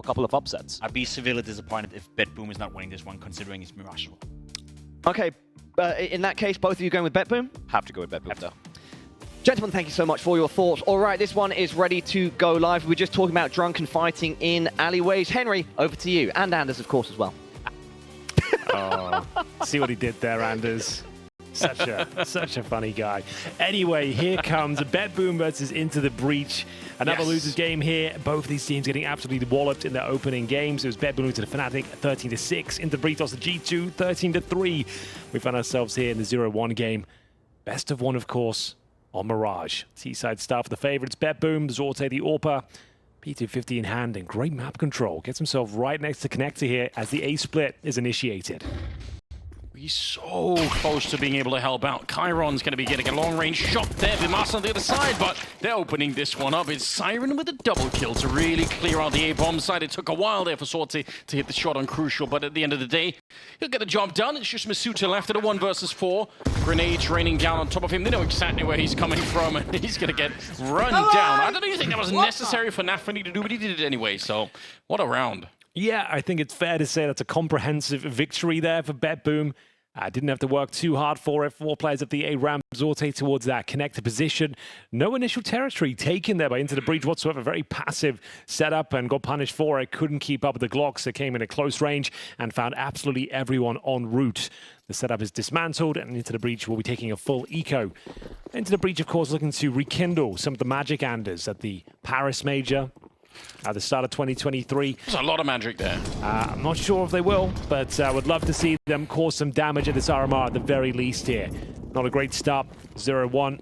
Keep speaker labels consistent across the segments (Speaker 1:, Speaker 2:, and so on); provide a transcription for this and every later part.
Speaker 1: couple of upsets.
Speaker 2: I'd be severely disappointed if BetBoom is not winning this one, considering it's Mirage.
Speaker 3: Okay, in that case, both of you going with BetBoom?
Speaker 1: Have to go with BetBoom though.
Speaker 3: Gentlemen, thank you so much for your thoughts. All right, this one is ready to go live. We were just talking about drunken fighting in alleyways. Henry, over to you. And Anders, of course, as well.
Speaker 4: Oh, see what he did there, Anders. Such a funny guy. Anyway, here comes BetBoom versus Into the Breach. Another losers game here. Both of these teams getting absolutely walloped in their opening games. It was BetBoom to the Fnatic, 13-6. Into the Breach lost to G2, 13-3. We found ourselves here in the 0-1 game. Best of one, of course, on Mirage. T-side start for the favorites. BetBoom, Zorte, the AWPer. P250 in hand and great map control. Gets himself right next to Connector here as the A split is initiated.
Speaker 5: He's so close to being able to help out. Chiron's going to be getting a long-range shot there. ByMas on the other side, but they're opening this one up. It's Siren with a double kill to really clear out the A-bomb side. It took a while there for Sorte to hit the shot on Crucial, but at the end of the day, he'll get the job done. It's just Masuta left at a 1 versus 4. Grenades raining down on top of him. They know exactly where he's coming from, and he's going to get run down. I don't even think that was necessary for Nafani to do, but he did it anyway, so what a round.
Speaker 4: Yeah, I think it's fair to say that's a comprehensive victory there for BetBoom. Didn't have to work too hard for it. 4 players at the A ramp, Zorte towards that connector position. No initial territory taken there by Into the Breach whatsoever. Very passive setup and got punished for it. Couldn't keep up with the Glocks that came in at close range and found absolutely everyone en route. The setup is dismantled and Into the Breach will be taking a full eco. Into the Breach, of course, looking to rekindle some of the magic Anders at the Paris Major. At the start of 2023.
Speaker 5: There's a lot of magic there.
Speaker 4: I'm not sure if they will, but I would love to see them cause some damage at this RMR at the very least here. Not a great start, 0-1.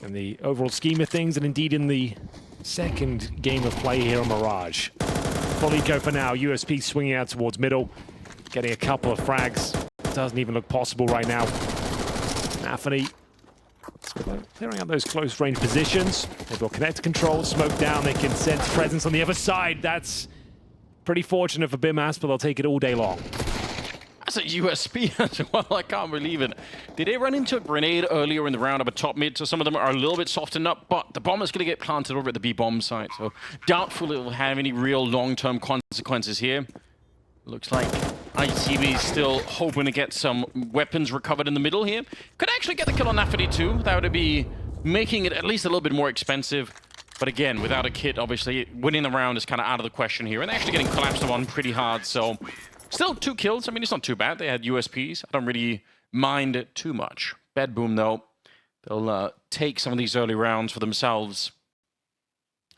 Speaker 4: In the overall scheme of things, and indeed in the second game of play here on Mirage. Full eco for now, USP swinging out towards middle, getting a couple of frags. Doesn't even look possible right now. Nafani clearing out those close range positions. They've got connector control, smoke down. They can sense presence on the other side. That's pretty fortunate for ByMas, but they'll take it all day long.
Speaker 5: That's a USP as well. I can't believe it. Did they run into a grenade earlier in the round up at top mid? So some of them are a little bit softened up, but the bomb is going to get planted over at the B bomb site. So doubtful it will have any real long-term consequences here. Looks like ITV is still hoping to get some weapons recovered in the middle here. Could actually get the kill on Nafani too. That would be making it at least a little bit more expensive. But again, without a kit, obviously, winning the round is kind of out of the question here. And they're actually getting collapsed on pretty hard. So still 2 kills. I mean, it's not too bad. They had USPs. I don't really mind it too much. BetBoom, though, they'll take some of these early rounds for themselves.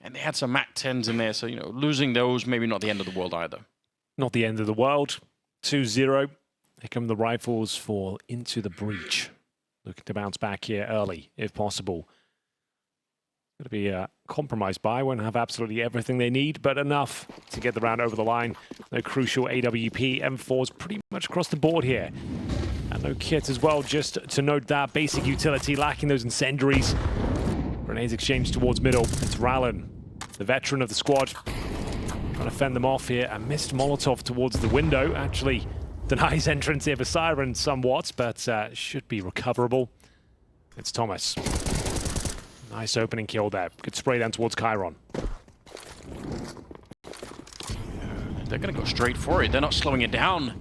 Speaker 5: And they had some MAC-10s in there. So, you know, losing those, maybe not the end of the world either.
Speaker 4: Not the end of the world. 2-0. Here come the rifles for Into the Breach. Looking to bounce back here early, if possible. Going to be a compromised buy. Won't have absolutely everything they need, but enough to get the round over the line. No crucial AWP. M4's pretty much across the board here. And no kit as well, just to note that. Basic utility, lacking those incendiaries. Grenades exchanged towards middle. It's Rallen, the veteran of the squad. Trying to fend them off here. A missed Molotov towards the window. Actually denies entrance here for Siren somewhat, but should be recoverable. It's Thomas. Nice opening kill there. Good spray down towards Chiron.
Speaker 5: They're going to go straight for it. They're not slowing it down.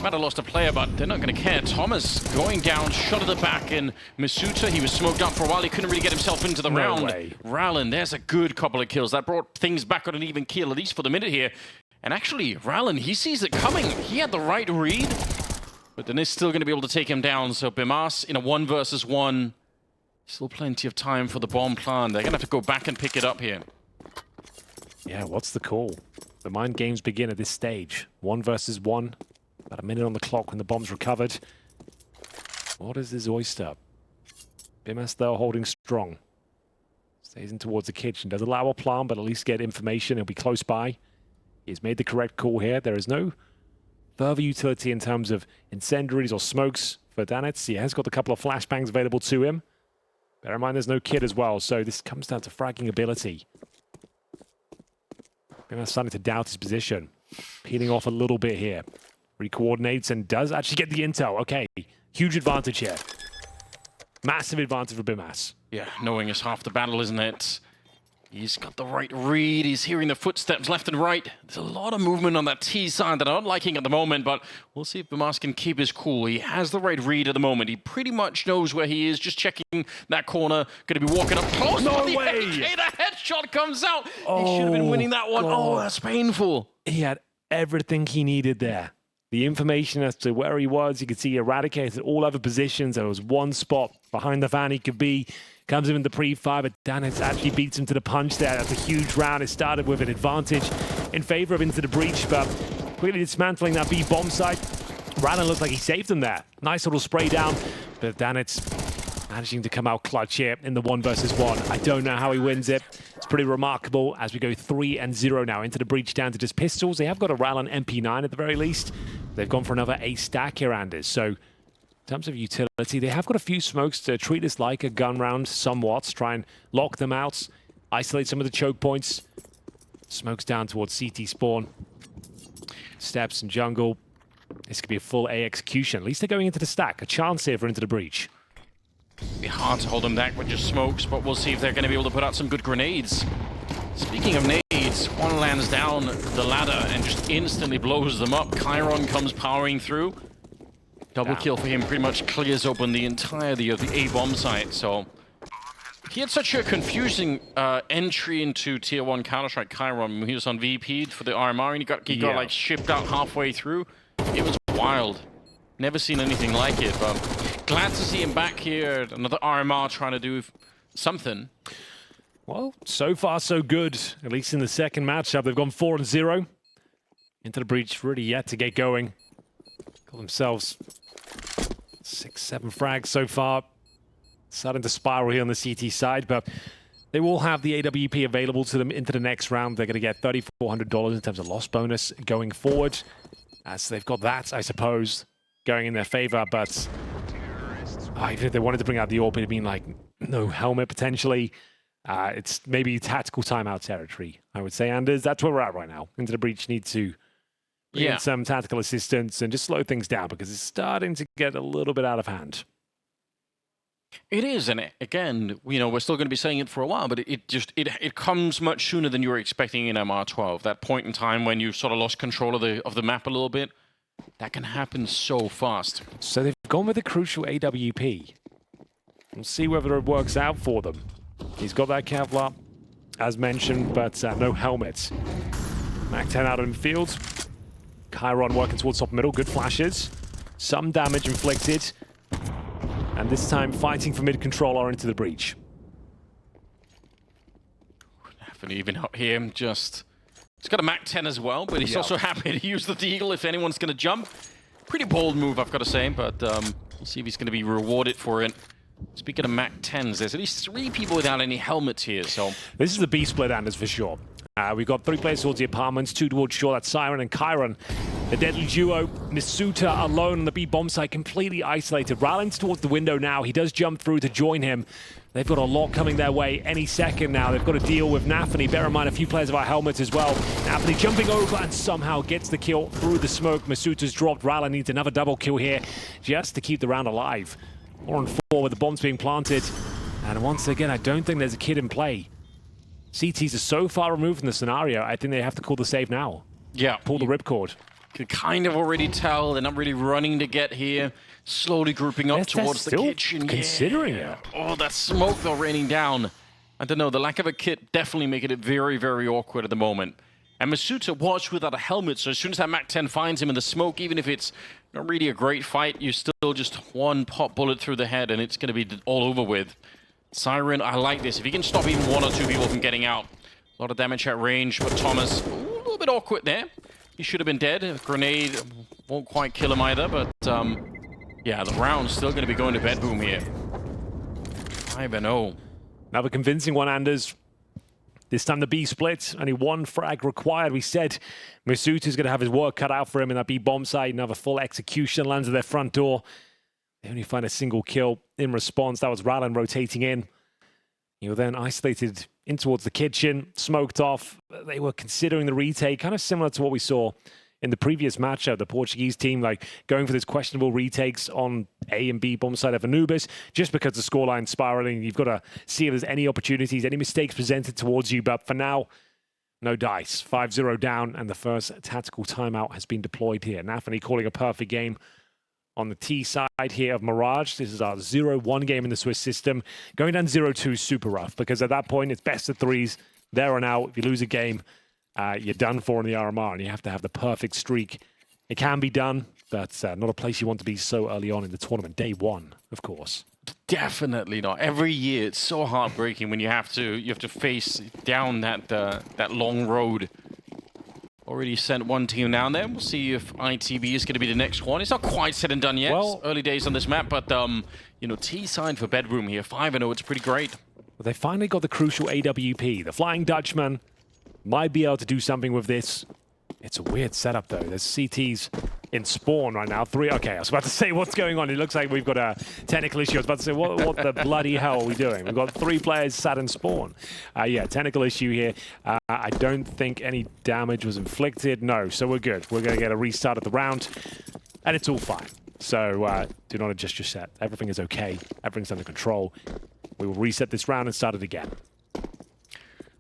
Speaker 5: Might have lost a player, but they're not going to care. Thomas going down, shot at the back, and Masuta, he was smoked up for a while. He couldn't really get himself into the round. Rallen, there's a good couple of kills. That brought things back on an even keel, at least for the minute here. And actually, Rallen, he sees it coming. He had the right read, but then he's still going to be able to take him down. So ByMas in a 1 versus 1. Still plenty of time for the bomb plan. They're going to have to go back and pick it up here.
Speaker 4: Yeah, what's the call? The mind games begin at this stage. 1 versus 1. About a minute on the clock when the bomb's recovered. What is this oyster? ByMas, though, holding strong. Stays in towards the kitchen. Does allow a plan, but at least get information. He'll be close by. He's made the correct call here. There is no further utility in terms of incendiaries or smokes for danistzz. He has got a couple of flashbangs available to him. Bear in mind, there's no kit as well, so this comes down to fragging ability. ByMas starting to doubt his position. Peeling off a little bit here. Recoordinates and does actually get the intel. Okay, huge advantage here. Massive advantage for ByMas.
Speaker 5: Yeah, knowing is half the battle, isn't it? He's got the right read. He's hearing the footsteps left and right. There's a lot of movement on that T side that I'm not liking at the moment, but we'll see if Pyjamas can keep his cool. He has the right read at the moment. He pretty much knows where he is, just checking that corner. Going to be walking up close.
Speaker 4: No
Speaker 5: the
Speaker 4: way!
Speaker 5: AK, the headshot comes out. He should have been winning that one.
Speaker 4: God.
Speaker 5: Oh, that's painful.
Speaker 4: He had everything he needed there. The information as to where he was, you could see he eradicated all other positions. There was one spot behind the van he could be. Comes in the pre-fire, but danistzz actually beats him to the punch there. That's a huge round. It started with an advantage in favor of Into the Breach, but quickly dismantling that B bomb site. Rallen looks like he saved them there. Nice little spray down, but danistzz managing to come out clutch here in the 1 versus 1. I don't know how he wins it. It's pretty remarkable as we go 3-0 now. Into the Breach down to just pistols. They have got a Rallen MP9 at the very least. They've gone for another ace stack here, Anders. So in terms of utility, they have got a few smokes to treat this like a gun round somewhat, try and lock them out, isolate some of the choke points. Smokes down towards CT spawn. Steps and jungle. This could be a full A execution. At least they're going into the stack. A chance here for Into the Breach.
Speaker 5: Be hard to hold them back with just smokes, but we'll see if they're going to be able to put out some good grenades. Speaking of nades, one lands down the ladder and just instantly blows them up. Chiron comes powering through. Double kill for him pretty much clears open the entirety of the A bomb site. So he had such a confusing entry into Tier 1 Counter-Strike Chiron. He was on VP for the RMR and he got like shipped out halfway through. It was wild. Never seen anything like it, but glad to see him back here. Another RMR trying to do something.
Speaker 4: Well, so far so good, at least in the second matchup. They've gone 4-0. Into the Breach really yet to get going. Got themselves 6-7 frags so far. Starting to spiral here on the CT side, but they will have the AWP available to them into the next round. They're going to get $3,400 in terms of loss bonus going forward. As they've got that, I suppose, going in their favor, but even if they wanted to bring out the AWP, it'd mean like no helmet potentially. It's maybe tactical timeout territory, I would say, Anders. That's where we're at right now. Into the Breach need to bring in some tactical assistance and just slow things down because it's starting to get a little bit out of hand.
Speaker 5: It is, and again, you know, we're still going to be saying it for a while, but it comes much sooner than you were expecting in MR12. That point in time when you sort of lost control of the map a little bit, that can happen so fast.
Speaker 4: So they've gone with a crucial AWP. We'll see whether it works out for them. He's got that Kevlar, as mentioned, but no helmet. Mac 10 out in the field. Chiron working towards top middle. Good flashes. Some damage inflicted. And this time fighting for mid-control or Into the Breach.
Speaker 5: Happy even out here, just... He's got a Mac 10 as well, but he's also happy to use the Deagle if anyone's going to jump. Pretty bold move, I've got to say, but we'll see if he's going to be rewarded for it. Speaking of Mac 10s, there's at least 3 people without any helmets here, so...
Speaker 4: This is the B split, Anders, for sure. We've got 3 players towards the apartments, 2 towards shore. That's Siren and Chiron. The deadly duo, Misuta alone on the B bomb site, completely isolated. Rallen's towards the window now. He does jump through to join him. They've got a lot coming their way any second now. They've got to deal with Nafany. Bear in mind, a few players have our helmets as well. Nafany jumping over and somehow gets the kill through the smoke. Misuta's dropped. Rallen needs another double kill here just to keep the round alive. 4-4 with the bombs being planted. And once again, I don't think there's a kid in play. CTs are so far removed from the scenario, I think they have to call the save now.
Speaker 5: Yeah.
Speaker 4: Pull the ripcord.
Speaker 5: You can kind of already tell they're not really running to get here. Slowly grouping up towards the kitchen.
Speaker 4: Considering it.
Speaker 5: Oh, that smoke though raining down. I don't know, the lack of a kit definitely making it very, very awkward at the moment. And Misuta was without a helmet, so as soon as that Mac 10 finds him in the smoke, even if it's not really a great fight, you still just one pop bullet through the head and it's going to be all over with. Siren, I like this. If he can stop even 1 or 2 people from getting out. A lot of damage at range, but Thomas, a little bit awkward there. He should have been dead. A grenade won't quite kill him either, but yeah, the round's still going to be going to BetBoom here. 5-0.
Speaker 4: Another convincing one, Anders. This time the B split, only 1 frag required. We said Misuta's going to have his work cut out for him in that B bomb site. Another full execution lands at their front door. They only find a single kill in response. That was Rallen rotating in. You were then isolated in towards the kitchen, smoked off. They were considering the retake, kind of similar to what we saw in the previous matchup, the Portuguese team like going for this questionable retakes on A and B bomb side of Anubis, just because the scoreline spiraling. You've got to see if there's any opportunities, any mistakes presented towards you. But for now, no dice. 5-0 down, and the first tactical timeout has been deployed here. Nafany calling a perfect game on the T side here of Mirage. This is our 0-1 game in the Swiss system. Going down 0-2 is super rough, because at that point, it's best of threes, there and out. If you lose a game, you're done for in the RMR, and you have to have the perfect streak. It can be done, but not a place you want to be so early on in the tournament. Day one, of course.
Speaker 5: Definitely not. Every year, it's so heartbreaking when you have to face down that long road. Already sent one team down there. We'll see if ITB is going to be the next one. It's not quite said and done yet. Well, it's early days on this map, but you know, T side for BetBoom here, 5-0. It's pretty great.
Speaker 4: Well, they finally got the crucial AWP. The Flying Dutchman might be able to do something with this. It's a weird setup, though. There's CTs in spawn right now. Okay, I was about to say what's going on. It looks like we've got a technical issue. I was about to say, what the bloody hell are we doing? We've got 3 players sat in spawn. Yeah, technical issue here. I don't think any damage was inflicted. No, so we're good. We're going to get a restart of the round, and it's all fine. So do not adjust your set. Everything is okay. Everything's under control. We will reset this round and start it again.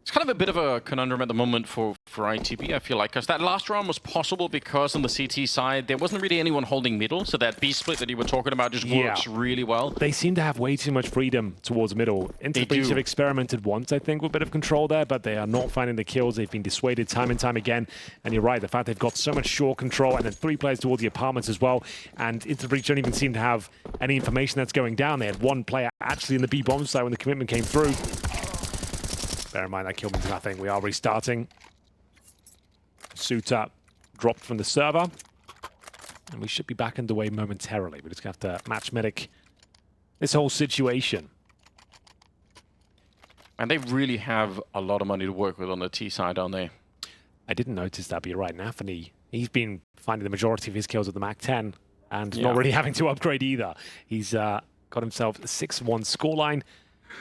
Speaker 5: It's kind of a bit of a conundrum at the moment for ITB, I feel like, because that last round was possible because on the CT side, there wasn't really anyone holding middle, so that B split that you were talking about just works really well.
Speaker 4: They seem to have way too much freedom towards middle. Into the Breach have experimented once, I think, with a bit of control there, but they are not finding the kills. They've been dissuaded time and time again, and you're right, the fact they've got so much short control, and then 3 players towards the apartments as well, and Into the Breach don't even seem to have any information that's going down. They had 1 player actually in the B bomb side when the commitment came through. Bear in mind, that kill means nothing. We are restarting. Suit up, dropped from the server. And we should be back underway momentarily. We're just going to have to match medic this whole situation.
Speaker 5: And they really have a lot of money to work with on the T side, don't they?
Speaker 4: I didn't notice that, but you're right. Nafany, he's been finding the majority of his kills at the Mac 10 and not really having to upgrade either. He's got himself a 6-1 scoreline,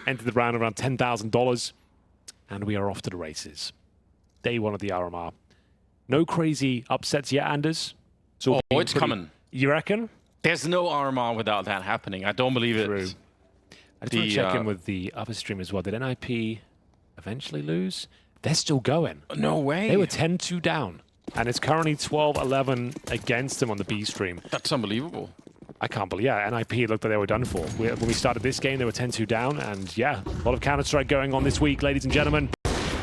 Speaker 4: entered the round around $10,000. And we are off to the races. Day 1 of the RMR. No crazy upsets yet, Anders.
Speaker 5: So it's coming.
Speaker 4: You reckon?
Speaker 5: There's no RMR without that happening. I don't believe it.
Speaker 4: True. I just want to check in with the other stream as well. Did NIP eventually lose? They're still going.
Speaker 5: No way.
Speaker 4: They were 10-2 down. And it's currently 12-11 against them on the B stream.
Speaker 5: That's unbelievable.
Speaker 4: I can't believe, NIP looked like they were done for. When we started this game, they were 10-2 down, and yeah, a lot of Counter-Strike going on this week, ladies and gentlemen.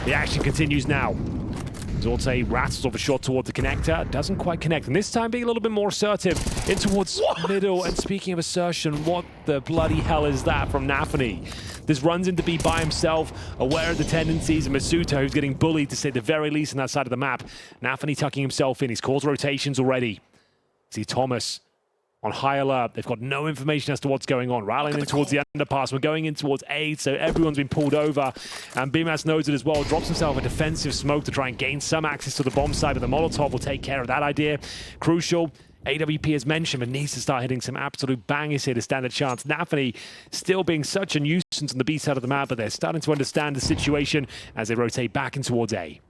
Speaker 4: The action continues now. Zorte rattles off a shot towards the connector, doesn't quite connect, and this time being a little bit more assertive in towards middle. And speaking of assertion, what the bloody hell is that from Nafany? This runs into B by himself, aware of the tendencies of Masuto, who's getting bullied to say the very least on that side of the map. Nafany tucking himself in, he's caused rotations already. See Thomas on high alert. They've got no information as to what's going on. Rallying in towards the underpass. We're going in towards A, so everyone's been pulled over. And Bymas knows it as well. Drops himself a defensive smoke to try and gain some access to the bomb side, but the Molotov will take care of that idea. Crucial. AWP as mentioned, but needs to start hitting some absolute bangers here to stand a chance. Nafany still being such a nuisance on the B side of the map, but they're starting to understand the situation as they rotate back in towards A.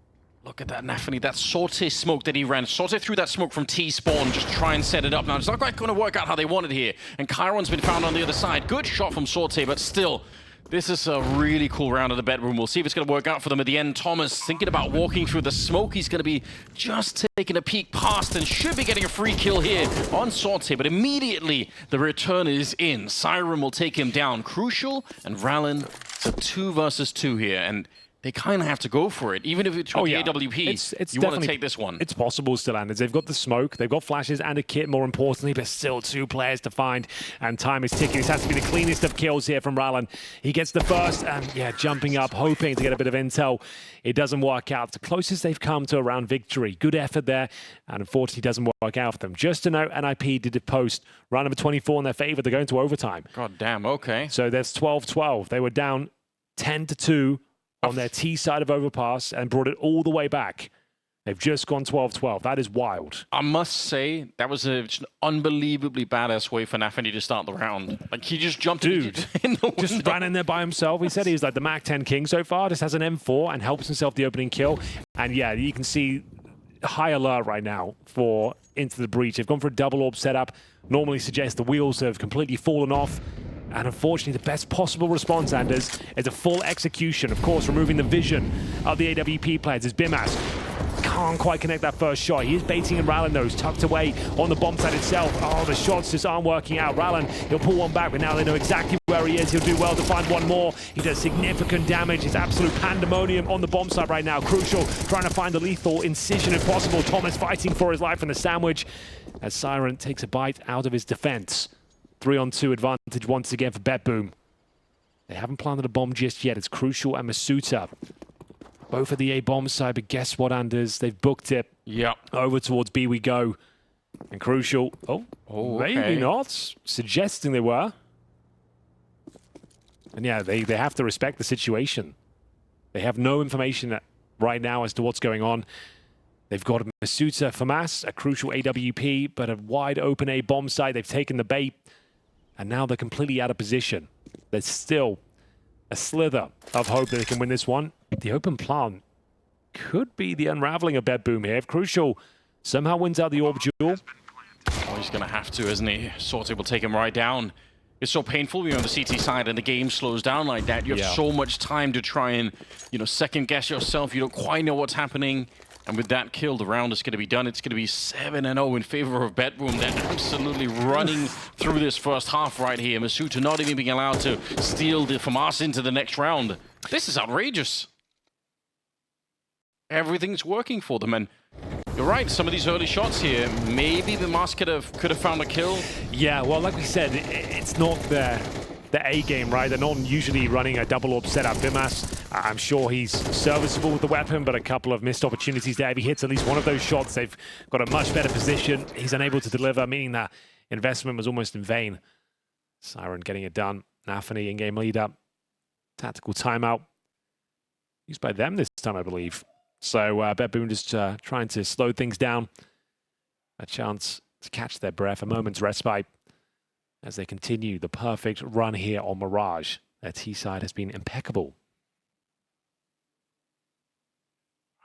Speaker 5: Look at that, Nafany, that Sorte smoke that he ran. Sorte threw that smoke from T-spawn, just try and set it up. Now, it's not quite going to work out how they wanted here. And Chiron's been found on the other side. Good shot from Sorte, but still, this is a really cool round of the bedroom. We'll see if it's going to work out for them at the end. Thomas thinking about walking through the smoke. He's going to be just taking a peek past and should be getting a free kill here on Sorte. But immediately, the return is in. Siren will take him down. Crucial and Rallen. It's a 2 versus 2 here. And they kind of have to go for it. Even if it's the AWP,
Speaker 4: it's
Speaker 5: you want to take this one.
Speaker 4: It's possible still, Anders. They've got the smoke, they've got flashes and a kit, more importantly, but still 2 players to find, and time is ticking. This has to be the cleanest of kills here from Rallen. He gets the first, and yeah, jumping up, hoping to get a bit of intel. It doesn't work out. The closest they've come to a round victory. Good effort there, and unfortunately doesn't work out for them. Just to note, NIP did a post. Round number 24 in their favor. They're going to overtime.
Speaker 5: God damn, okay.
Speaker 4: So there's 12-12. They were down 10-2. On their T side of overpass and brought it all the way back. They've just gone 12-12. That is wild.
Speaker 5: I must say, that was an unbelievably badass way for Nafany to start the round. Like, he just jumped in the
Speaker 4: just ran in there by himself. He said he's like the Mac 10 king so far. Just has an M4 and helps himself the opening kill. And yeah, you can see high alert right now for Into the Breach. They've gone for a double orb setup. Normally suggests the wheels have completely fallen off. And unfortunately, the best possible response, Anders, is a full execution. Of course, removing the vision of the AWP players is Pyjamas. Can't quite connect that first shot. He is baiting and Rallen, though, is tucked away on the bomb site itself. Oh, the shots just aren't working out. Rallen, he'll pull one back, but now they know exactly where he is. He'll do well to find one more. He does significant damage. It's absolute pandemonium on the bomb site right now. Crucial, trying to find the lethal incision if possible. Thomas fighting for his life in the sandwich as Siren takes a bite out of his defense. 3-on-2 advantage once again for BetBoom. They haven't planted a bomb just yet. It's Crucial and Masuta. Both at the A bomb side, but guess what, Anders? They've booked it.
Speaker 5: Yep.
Speaker 4: Over towards B we go. And Crucial, maybe
Speaker 5: okay.
Speaker 4: not, suggesting they were. And yeah, they have to respect the situation. They have no information right now as to what's going on. They've got a Masuta FAMAS, a Crucial AWP, but a wide open A bomb site. They've taken the bait, and now they're completely out of position. There's still a slither of hope that they can win this one. The open plant could be the unraveling of BetBoom here. If Crucial somehow wins out the orb duel.
Speaker 5: Oh, he's going to have to, isn't he? Sorte will take him right down. It's so painful when you're on the CT side and the game slows down like that. You have so much time to try and, second guess yourself. You don't quite know what's happening. And with that kill, the round is going to be done. It's going to be 7-0 in favor of BetBoom. They're absolutely running through this first half right here. Masuta not even being allowed to steal the FAMAS into the next round. This is outrageous. Everything's working for them, and you're right. Some of these early shots here, maybe the Pyjamas could have found a kill.
Speaker 4: Yeah, well, like we said, it's not the A game, right? They're not usually running a double orb setup. Pyjamas, I'm sure he's serviceable with the weapon, but a couple of missed opportunities there. If he hits at least one of those shots, they've got a much better position. He's unable to deliver, meaning that investment was almost in vain. Siren getting it done. Nafany in-game leader. Tactical timeout. Used by them this time, I believe. So BetBoom just trying to slow things down. A chance to catch their breath, a moment's respite as they continue the perfect run here on Mirage. Their T side has been impeccable.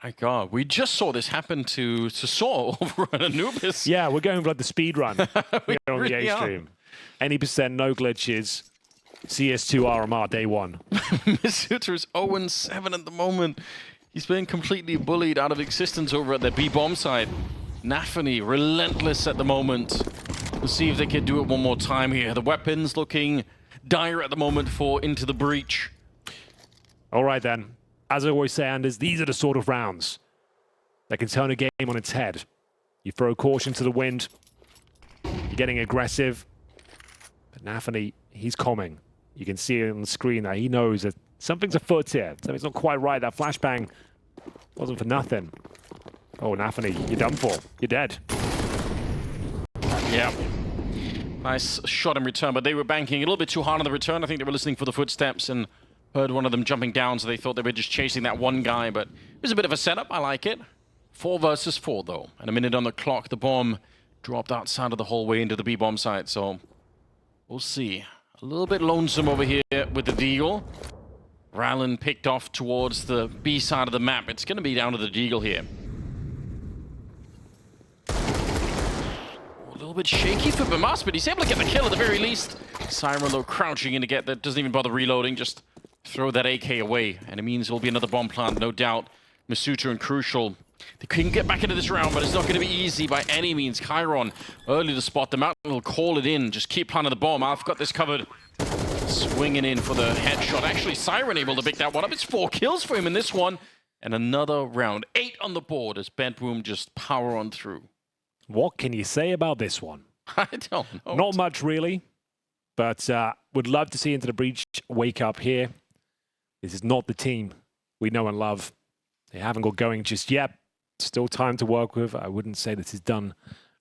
Speaker 5: My God, we just saw this happen to Saw over at Anubis.
Speaker 4: Yeah, we're going for like the speed run here on
Speaker 5: really
Speaker 4: the A stream. Any percent, no glitches. CS2 RMR day one.
Speaker 5: Masuta is 0-7 at the moment. He's been completely bullied out of existence over at the B bomb side. Nafany relentless at the moment. We'll see if they can do it one more time here. The weapons looking dire at the moment for Into the Breach.
Speaker 4: All right then. As I always say, Anders, these are the sort of rounds that can turn a game on its head. You throw caution to the wind. You're getting aggressive. But Nafany, he's calming. You can see it on the screen that he knows that something's afoot here. Something's not quite right. That flashbang wasn't for nothing. Oh, Nafany, you're done for. You're dead.
Speaker 5: Yeah. Nice shot in return, but they were banking a little bit too hard on the return. I think they were listening for the footsteps and heard one of them jumping down, so they thought they were just chasing that one guy, but it was a bit of a setup. I like it. 4 versus 4, though. And a minute on the clock. The bomb dropped outside of the hallway into the B bomb site, so we'll see. A little bit lonesome over here with the Deagle. Rallen picked off towards the B side of the map. It's going to be down to the Deagle here. A little bit shaky for Pyjamas, but he's able to get the kill at the very least. Siren, though, crouching in to get that. Doesn't even bother reloading. Just throw that AK away. And it means there'll be another bomb plant, no doubt. Masuta and Crucial. They couldn't get back into this round, but it's not going to be easy by any means. Chiron, early to spot them out. Will call it in. Just keep planting the bomb. I've got this covered. Swinging in for the headshot. Actually, Siren able to pick that one up. It's 4 kills for him in this one. And another round. 8 on the board as BetBoom just power on through.
Speaker 4: What can you say about this one?
Speaker 5: I don't know.
Speaker 4: Not much, really. But would love to see Into the Breach wake up here. This is not the team we know and love. They haven't got going just yet. Still time to work with. I wouldn't say this is done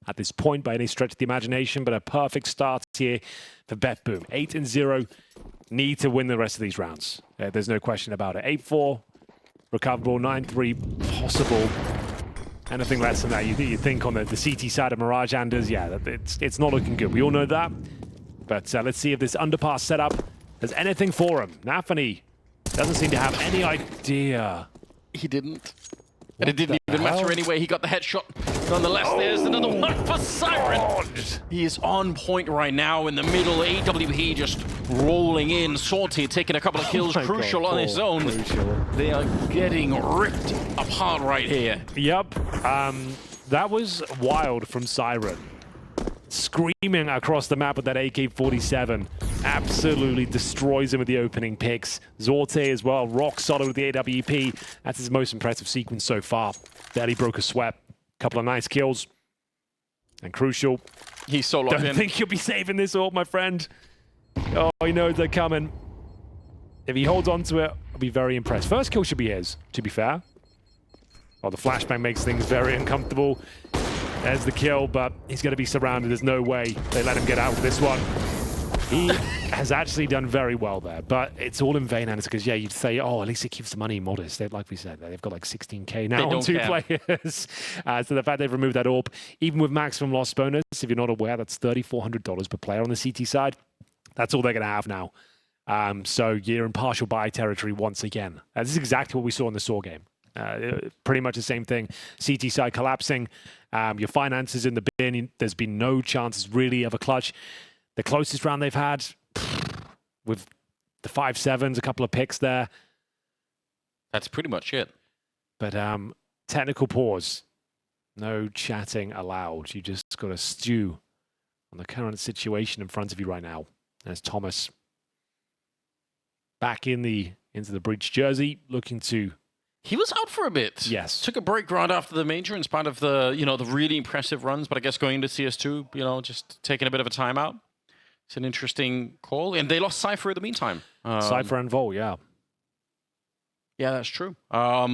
Speaker 4: at this point by any stretch of the imagination, but a perfect start here for BetBoom. 8-0, need to win the rest of these rounds. There's no question about it. 8-4, recoverable, 9-3, possible. Anything less than that, you think on the CT side of Mirage, Anders, yeah, it's not looking good. We all know that. But let's see if this underpass setup has anything for him. Nafany doesn't seem to have any idea.
Speaker 5: He didn't. And it didn't Didn't matter anyway. He got the headshot. Nonetheless, there's another one for Siren. He is on point right now in the middle. AWP just rolling in. Salty taking a couple of kills. Crucial on his own. They are getting ripped apart right here.
Speaker 4: Yep. That was wild from Siren. Screaming across the map with that AK-47. Absolutely destroys him with the opening picks. Zorte as well, rock solid with the AWP. That's his most impressive sequence so far. Barely broke a sweat. Couple of nice kills. And Crucial.
Speaker 5: He's so locked in.
Speaker 4: Don't think he'll be saving this all, my friend. Oh, he knows they're coming. If he holds on to it, I'll be very impressed. First kill should be his, to be fair. Oh, the flashbang makes things very uncomfortable. There's the kill, but he's going to be surrounded. There's no way they let him get out of this one. He has actually done very well there, but it's all in vain, and because, yeah, you'd say, oh, at least it keeps the money modest. Like we said, they've got like 16K now on 2 players. So the fact they've removed that AWP, even with maximum loss bonus, if you're not aware, that's $3,400 per player on the CT side. That's all they're going to have now. So you're in partial buy territory once again. This is exactly what we saw in the SAW game. Pretty much the same thing. CT side collapsing. Your finances in the bin. There's been no chances really of a clutch. The closest round they've had with the 5-7s, a couple of picks there.
Speaker 5: That's pretty much it.
Speaker 4: But technical pause. No chatting allowed. You just got to stew on the current situation in front of you right now. There's Thomas back into the breach jersey, looking to.
Speaker 5: He was out for a bit.
Speaker 4: Yes.
Speaker 5: Took a break right after the major in spite of the, the really impressive runs, but I guess going into CS2, just taking a bit of a timeout. It's an interesting call. And they lost Cypher in the meantime.
Speaker 4: Cypher and Vol, yeah.
Speaker 5: Yeah, that's true.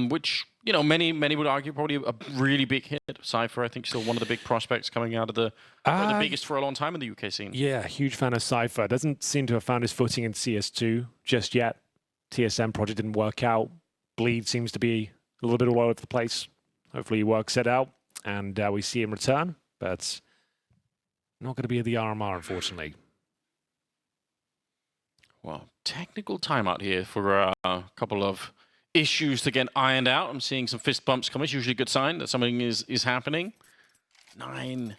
Speaker 5: Which, many would argue probably a really big hit. Cypher, I think, still one of the big prospects coming out of the biggest for a long time in the UK scene.
Speaker 4: Yeah, huge fan of Cypher. Doesn't seem to have found his footing in CS2 just yet. TSM project didn't work out. Bleed seems to be a little bit all over the place. Hopefully he works it out and we see him return, but not going to be at the RMR, unfortunately.
Speaker 5: Well, technical timeout here for a couple of issues to get ironed out. I'm seeing some fist bumps coming. It's usually a good sign that something is happening. 9-0.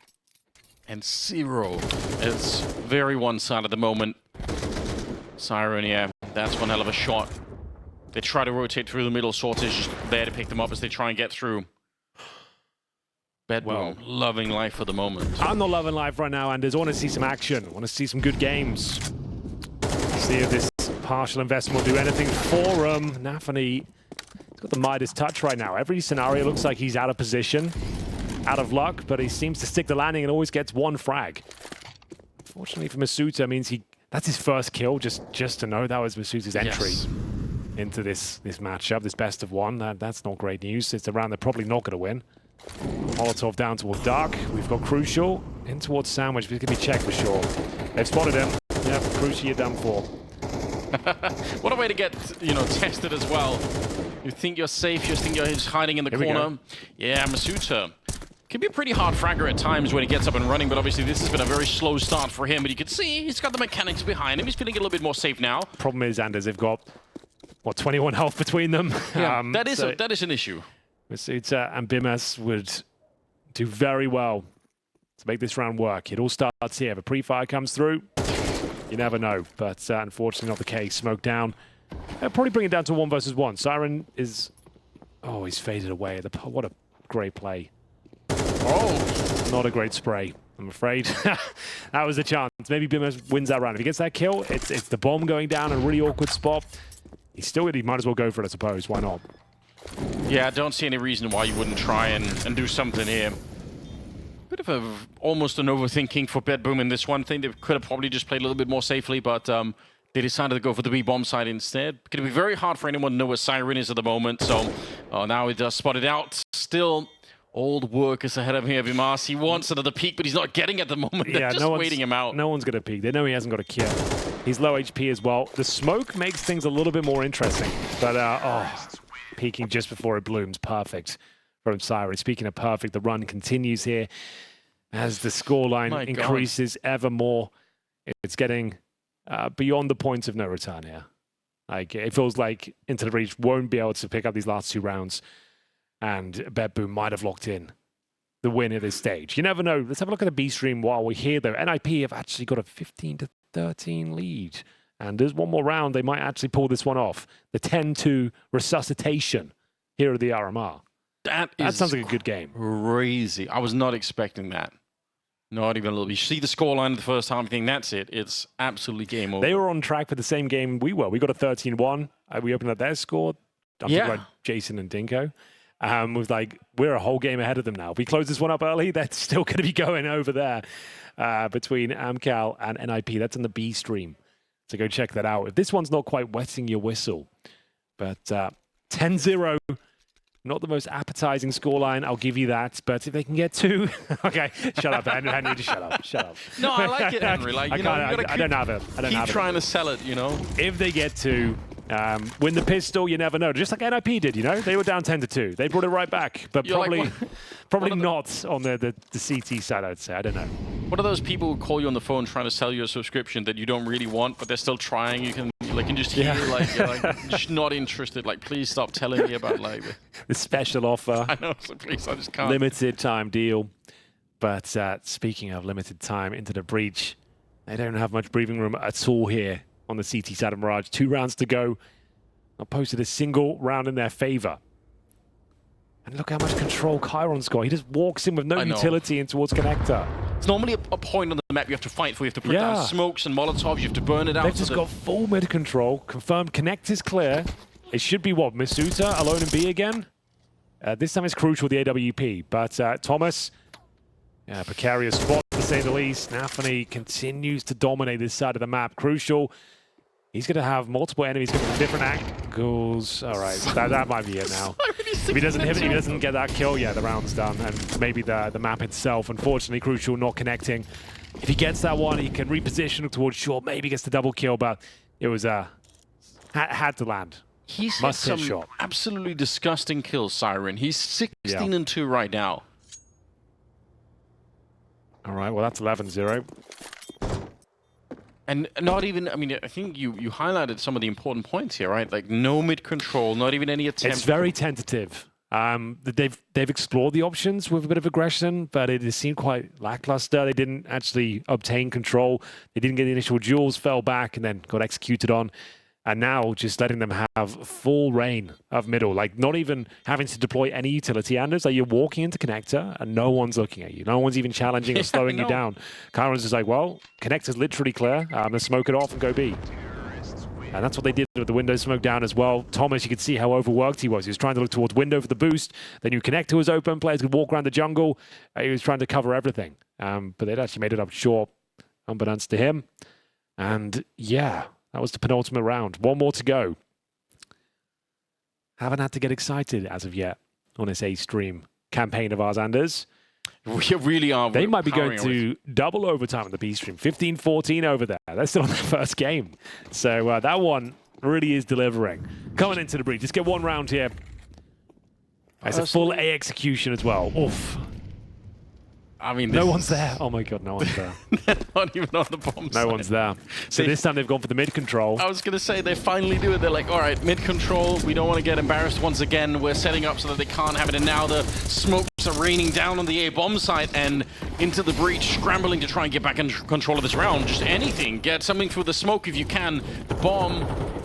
Speaker 5: It's very one-sided at the moment. Siren, yeah, that's one hell of a shot. They try to rotate through the middle. Sort is just there to pick them up as they try and get through. BetBoom, loving life for the moment. I'm
Speaker 4: not loving life right now, Anders. I want to see some action. I want to see some good games. See if this partial investment will do anything for him. Nafany, he's got the Midas touch right now. Every scenario looks like he's out of position, out of luck, but he seems to stick the landing and always gets one frag. Unfortunately for Masuta, means that's his first kill, just to know that was Masuta's entry. Yes. Into this matchup, this best of one. That's not great news. It's a round they're probably not going to win. Molotov down towards Dark. We've got Crucial in towards Sandwich. He's going to be checked for sure. They've spotted him. Yep, Crucial, you're done for.
Speaker 5: What a way to get, tested as well. You think you're safe, you think you're just hiding in the corner. Yeah, Masuta can be a pretty hard fragger at times when he gets up and running, but obviously this has been a very slow start for him. But you can see he's got the mechanics behind him. He's feeling a little bit more safe now.
Speaker 4: Problem is, Anders, they've got 21 health between them.
Speaker 5: Yeah, that is an issue.
Speaker 4: Masuta and Bimas would do very well to make this round work. It all starts here. If a pre-fire comes through, you never know. But unfortunately not the case. Smoke down. They'll probably bring it down to 1 versus 1. Siren is... Oh, he's faded away. What a great play. Oh, not a great spray, I'm afraid. That was a chance. Maybe Bimas wins that round. If he gets that kill, it's the bomb going down in a really awkward spot. He might as well go for it, I suppose. Why not?
Speaker 5: Yeah, I don't see any reason why you wouldn't try and do something here. Bit of almost an overthinking for BetBoom in this one thing. They could have probably just played a little bit more safely, but they decided to go for the B-bomb side instead. It's going to be very hard for anyone to know where Siren is at the moment, so now he does spot it out. Still, old work is ahead of him. Vimas, he wants another peek, but he's not getting at the moment. They're just waiting him out.
Speaker 4: No one's going to peek. They know he hasn't got a kill. He's low HP as well. The smoke makes things a little bit more interesting, but peeking just before it blooms. Perfect from Siren. Speaking of perfect, the run continues here as the scoreline increases ever more. It's getting beyond the point of no return here. Like, it feels like Into the Breach won't be able to pick up these last 2 rounds. and BetBoom might have locked in the win at this stage. You never know. Let's have a look at the B stream while we're here, though. NIP have actually got a 15-13 lead. And there's one more round. They might actually pull this one off. The 10-2 resuscitation here at the RMR.
Speaker 5: That
Speaker 4: sounds like a good game.
Speaker 5: Crazy. I was not expecting that. Not even a little bit. You see the scoreline of the first half, you think that's it. It's absolutely game over.
Speaker 4: They were on track for the same game we were. We got a 13-1. We opened up their score. I'm talking about Jason and Dinko. Was like, we're a whole game ahead of them now. If we close this one up early, that's still going to be going over there between AMKAL and NIP. That's in the B stream. So go check that out. If this one's not quite wetting your whistle, but 10-0, not the most appetizing scoreline, I'll give you that. But if they can get 2, okay, shut up, Henry, just shut up, shut up.
Speaker 5: No, I like it, Henry. Like, you know,
Speaker 4: I don't have it.
Speaker 5: Keep trying to sell it, you know.
Speaker 4: If they get 2, win the pistol, you never know. Just like NIP did, you know? They were down 10-2. They brought it right back, but probably not on the CT side, I'd say. I don't know.
Speaker 5: What are those people who call you on the phone trying to sell you a subscription that you don't really want, but they're still trying? You can just hear you're like just not interested. Like, please stop telling me about like
Speaker 4: the special offer.
Speaker 5: I know, so please, I just can't.
Speaker 4: Limited time deal. But speaking of limited time into the breach, they don't have much breathing room at all here on the CT side of Mirage. 2 rounds to go. Not posted a single round in their favor. And look how much control Chiron's got. He just walks in with no utility in towards connector.
Speaker 5: It's normally a point on the map you have to fight for. You have to put down smokes and molotovs. You have to burn it out.
Speaker 4: They've just got full mid control. Confirmed connector's clear. It should be what? Misuta alone in B again? This time it's crucial, the AWP. But Thomas, precarious spot to say the least. Nafany continues to dominate this side of the map. Crucial. He's going to have multiple enemies coming from different angles. All right, that might be it now. If he doesn't hit it, he doesn't get that kill, the round's done. And maybe the map itself, unfortunately, Crucial not connecting. If he gets that one, he can reposition towards short, maybe gets the double kill, but it was had to land.
Speaker 5: He's hit some absolutely disgusting kills, Siren. He's 16-2 right now.
Speaker 4: All right, well, that's 11-0.
Speaker 5: And not even, I mean, I think you highlighted some of the important points here, right? Like no mid control, not even any attempt.
Speaker 4: It's very tentative. They've explored the options with a bit of aggression, but it seemed quite lackluster. They didn't actually obtain control. They didn't get the initial duels, fell back, and then got executed on. And now just letting them have full reign of middle, like not even having to deploy any utility. Anders, like you're walking into connector and no one's looking at you. No one's even challenging or slowing you down. Chiron's just like, well, connector's literally clear. I'm going to smoke it off and go B. And that's what they did with the window smoke down as well. Thomas, you could see how overworked he was. He was trying to look towards window for the boost. Then you connector was open. Players could walk around the jungle. He was trying to cover everything. But they'd actually made it up short, unbeknownst to him. And yeah, that was the penultimate round. One more to go. Haven't had to get excited as of yet on this A stream campaign of ours, Anders.
Speaker 5: We really are.
Speaker 4: They might be going to double overtime on the B stream. 15-14 over there. They're still on their first game. So that one really is delivering. Coming into the breach. Let's get one round here. It's a full A execution as well. Oof.
Speaker 5: I mean,
Speaker 4: no one's there. Oh my god, no one's there.
Speaker 5: They're not even on the bomb side.
Speaker 4: No one's there. So this time they've gone for the mid control.
Speaker 5: I was going to say, they finally do it. They're like, all right, mid control. We don't want to get embarrassed once again. We're setting up so that they can't have it. And now the smokes are raining down on the A bomb site and into the breach, scrambling to try and get back in control of this round. Just anything. Get something through the smoke if you can. The bomb,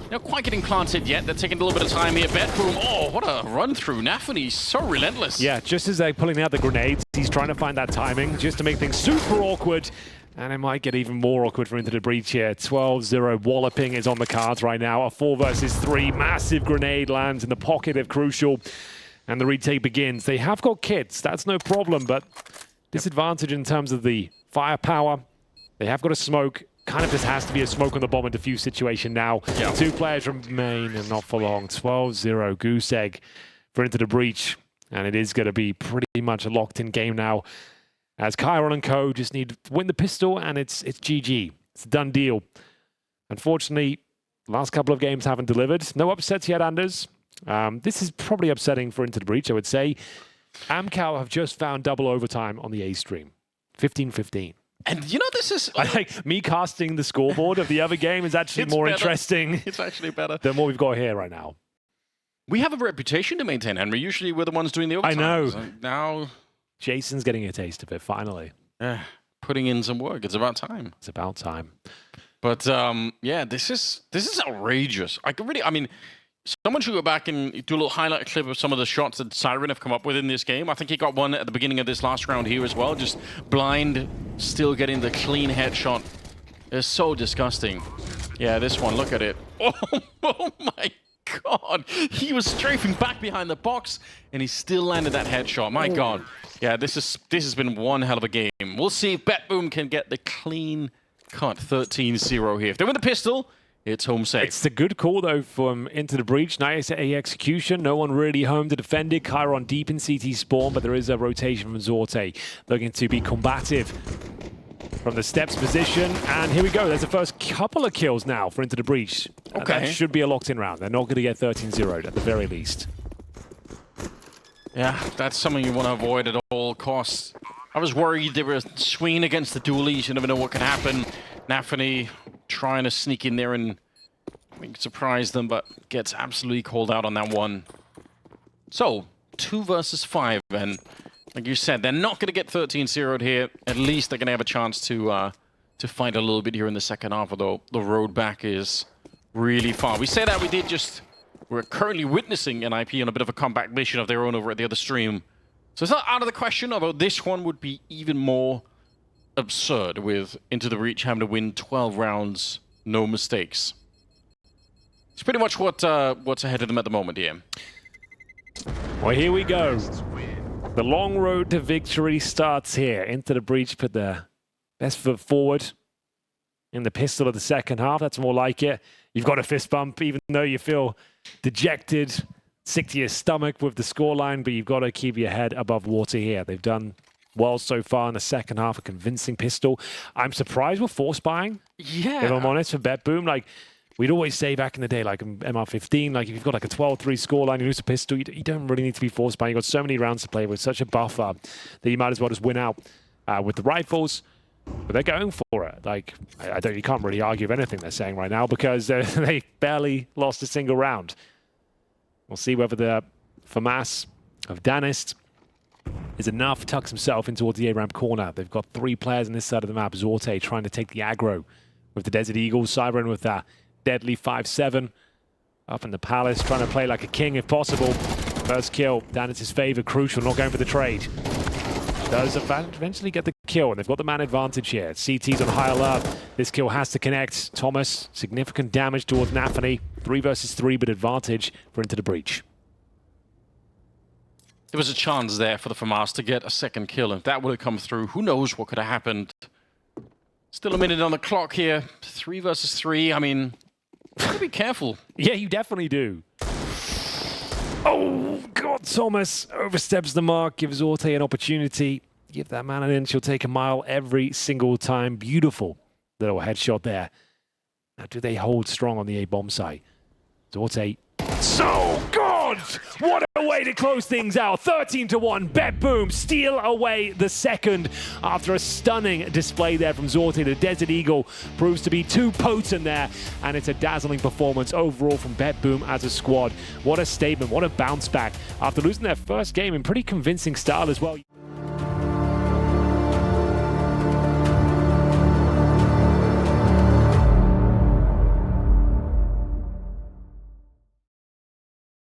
Speaker 5: not quite getting planted yet. They're taking a little bit of time here. BetBoom, oh, what a run through. Nafany, so relentless.
Speaker 4: Yeah, just as they're pulling out the grenades, he's trying to find that timing just to make things super awkward. And it might get even more awkward for Into the Breach here. 12-0 walloping is on the cards right now. A 4 versus 3 massive grenade lands in the pocket of Crucial. And the retake begins. They have got kits, that's no problem, but disadvantage in terms of the firepower. They have got a smoke. Kind of just has to be a smoke on the bomb and defuse situation now. Yeah. 2 players remain and not for long. 12-0 goose egg for Into the Breach. And it is going to be pretty much a locked-in game now, as Chiron and co just need to win the pistol, and it's GG. It's a done deal. Unfortunately, last couple of games haven't delivered. No upsets yet, Anders. This is probably upsetting for Into the Breach, I would say. AMKAL have just found double overtime on the A stream. 15-15.
Speaker 5: And you know, this is...
Speaker 4: I think me casting the scoreboard of the other game is actually more interesting.
Speaker 5: It's actually better
Speaker 4: than what we've got here right now.
Speaker 5: We have a reputation to maintain, Henry. Usually we're the ones doing the overtime.
Speaker 4: I know.
Speaker 5: So now,
Speaker 4: Jason's getting a taste of it, finally.
Speaker 5: putting in some work. It's about time.
Speaker 4: It's about time.
Speaker 5: But yeah, this is outrageous. I mean, someone should go back and do a little highlight clip of some of the shots that Siren have come up with in this game. I think he got one at the beginning of this last round here as well. Just blind, still getting the clean headshot. It's so disgusting. Yeah, this one, look at it. Oh my God. He was strafing back behind the box, and he still landed that headshot. My God. Yeah, this has been one hell of a game. We'll see if BetBoom can get the clean cut 13-0 here. If they win the pistol, it's home safe.
Speaker 4: It's a good call, though, from Into the Breach. Nice A execution. No one really home to defend it. Chiron deep in CT spawn, but there is a rotation from Zorte looking to be combative from the steps position. And here we go. There's the first couple of kills now for Into the Breach.
Speaker 5: Okay.
Speaker 4: That should be a locked-in round. They're not going to get 13-0'd at the very least.
Speaker 5: Yeah, that's something you want to avoid at all costs. I was worried they were swinging against the dualies. You never know what could happen. Nafany trying to sneak in there and surprise them, but gets absolutely called out on that one. So, 2 versus 5, and like you said, they're not going to get 13-0'd here. At least they're going to have a chance to fight a little bit here in the second half, although the road back is really far. We say that we're currently witnessing NIP on a bit of a comeback mission of their own over at the other stream. So it's not out of the question, although this one would be even more absurd with Into the Breach having to win 12 rounds, no mistakes. It's pretty much what's ahead of them at the moment here.
Speaker 4: Well, here we go. The long road to victory starts here. Into the Breach put the best foot forward in the pistol of the second half. That's more like it. You've got a fist bump, even though you feel dejected, sick to your stomach with the scoreline, but you've got to keep your head above water here. They've done well so far in the second half, a convincing pistol. I'm surprised with force buying.
Speaker 5: Yeah.
Speaker 4: If I'm honest, for BetBoom, like, we'd always say back in the day, like MR15, like if you've got like a 12-3 scoreline, you lose a pistol, you don't really need to be force buying. You've got so many rounds to play with, such a buffer that you might as well just win out with the rifles. But they're going for it. Like, you can't really argue with anything they're saying right now because they barely lost a single round. We'll see whether the FAMAS of danistzz is enough. Tucks himself in towards the A-ramp corner. They've got 3 players on this side of the map. Zorte trying to take the aggro with the Desert Eagles. Siren with that deadly 5-7. Up in the Palace, trying to play like a king if possible. First kill, danitzzz's favor, crucial, not going for the trade. Does eventually get the kill, and they've got the man advantage here. CT's on high alert. This kill has to connect. Thomas, significant damage towards Nafany. 3 versus 3, but advantage for Into the Breach.
Speaker 5: There was a chance there for the FAMAS to get a second kill, and if that would have come through, who knows what could have happened. Still a minute on the clock here. 3 versus 3. I mean, you gotta be careful.
Speaker 4: Yeah, you definitely do. Oh, God, Thomas oversteps the mark, gives Zorte an opportunity. Give that man an inch, he'll take a mile every single time. Beautiful little headshot there. Now, do they hold strong on the A-bomb site? Zorte. So good! What a way to close things out. 13-1, BetBoom steal away the second after a stunning display there from Zorte. The Desert Eagle proves to be too potent there, and it's a dazzling performance overall from BetBoom as a squad. What a statement, what a bounce back after losing their first game in pretty convincing style as well.